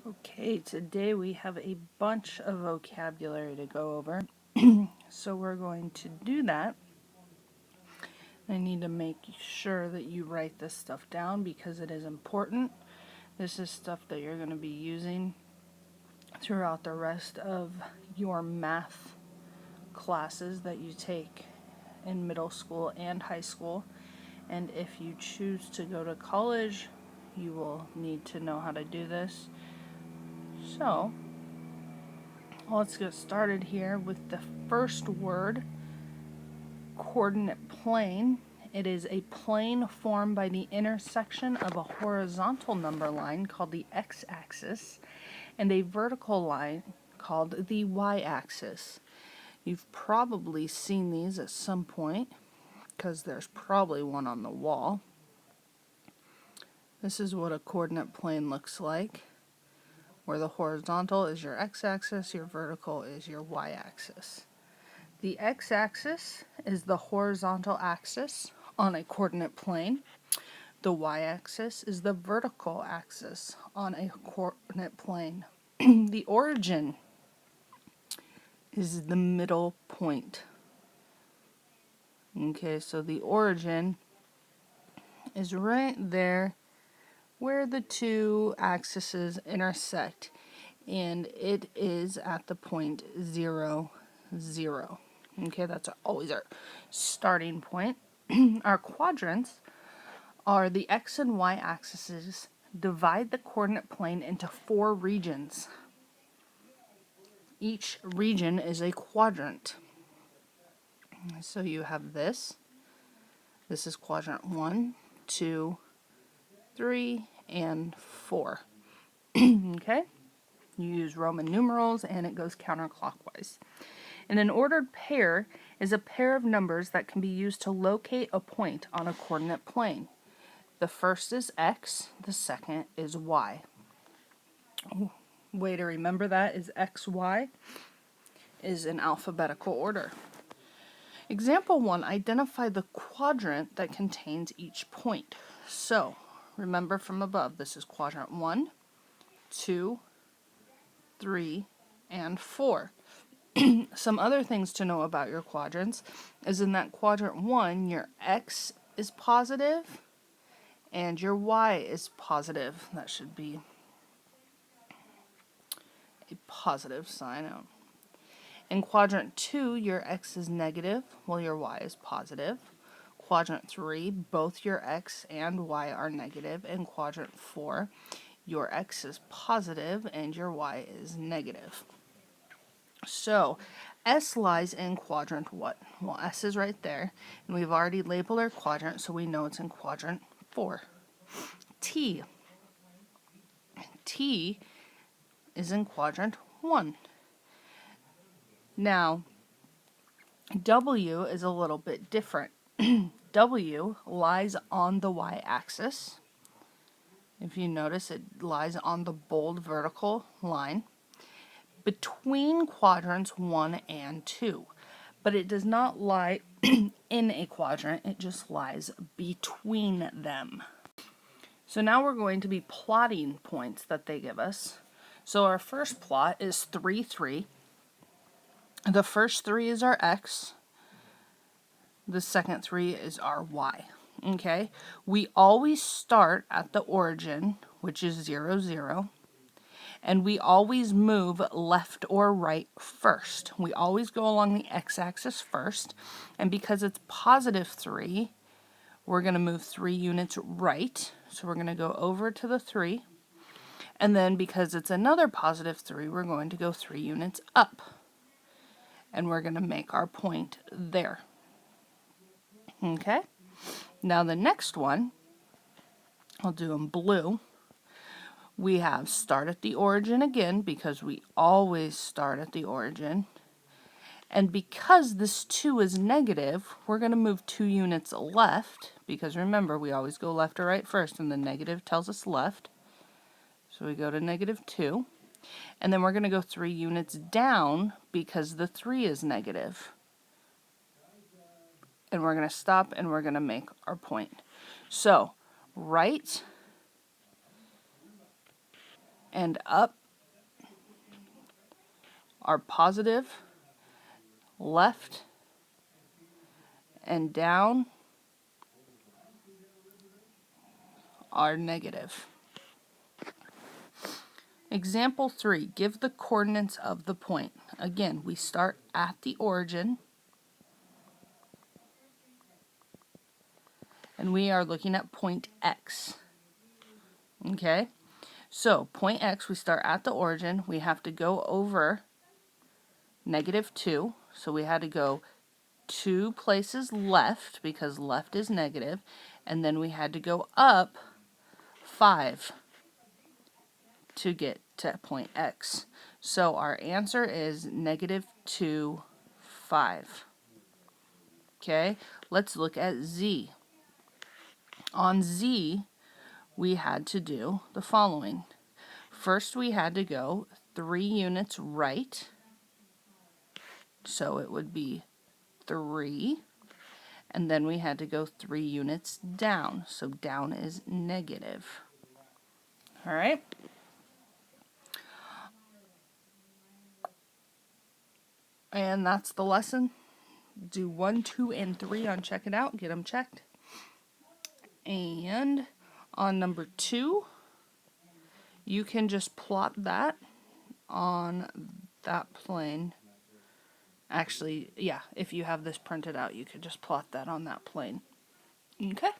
Okay, today we have a bunch of vocabulary to go over. So we're going to do that. I need to make sure that you write this stuff down because it is important. This is stuff that you're going to be using throughout the rest of your math classes that you take in middle school and high school. And if you choose to go to college, you will need to know how to do this. So, let's get started here with the first word, coordinate plane. It is a plane formed by the intersection of a horizontal number line called the x-axis and a vertical line called the y-axis. You've probably seen these at some point because there's probably one on the wall. This is what a coordinate plane looks like, where the horizontal is your x-axis, your vertical is your y-axis. The x-axis is the horizontal axis on a coordinate plane. The y-axis is the vertical axis on a coordinate plane. The origin is the middle point. Okay, so the origin is right there where the two axes intersect, and it is at the point 0, 0. Okay, that's always our starting point. Our quadrants are the x and y axes divide the coordinate plane into 4 regions. Each region is a quadrant. So you have this. This is quadrant 1, 2, 3, and 4. Okay? You use Roman numerals and it goes counterclockwise. And an ordered pair is a pair of numbers that can be used to locate a point on a coordinate plane. The first is x, the second is y. Way to remember that is xy is in alphabetical order. Example 1, identify the quadrant that contains each point. So, remember from above, this is quadrant 1, 2, 3, and 4. Some other things to know about your quadrants is in that quadrant 1, your x is positive and your y is positive. That should be a positive sign out. In quadrant 2, your x is negative while your y is positive. Quadrant 3, both your x and y are negative. In quadrant 4, your x is positive and your y is negative. So, S lies in quadrant what? Well, S is right there, and we've already labeled our quadrant, so we know it's in quadrant 4. T. T is in quadrant 1. Now, W is a little bit different. W lies on the y-axis. If you notice, it lies on the bold vertical line between quadrants 1 and 2. But it does not lie in a quadrant, it just lies between them. So now we're going to be plotting points that they give us. So our first plot is 3, 3. The first 3 is our x. The second 3 is our y. Okay? We always start at the origin, which is 0, 0. And we always move left or right first. We always go along the x-axis first. And because it's positive 3, we're going to move 3 units right. So we're going to go over to the 3. And then because it's another positive 3, we're going to go 3 units up. And we're going to make our point there. Okay? Now the next one, I'll do in blue. We have start at the origin again because we always start at the origin. And because this 2 is negative, we're going to move 2 units left because remember, we always go left or right first and the negative tells us left. So we go to negative 2. And then we're going to go 3 units down because the 3 is negative. And we're going to stop and we're going to make our point. So, right and up are positive, left and down are negative. Example 3, give the coordinates of the point. Again, we start at the origin, and we are looking at point X. Okay, so point X, we start at the origin. We have to go over -2, so we had to go 2 places left because left is negative, and then we had to go up 5 to get to point X. So our answer is -2, 5. Okay, let's look at Z. On Z, we had to do the following. First, we had to go 3 units right, so it would be 3. And then we had to go 3 units down, so down is negative. All right? And that's the lesson. Do 1, 2, and 3 on check it out. Get them checked. And on number 2, you can just plot that on that plane. Actually, yeah, if you have this printed out, you could just plot that on that plane. Okay.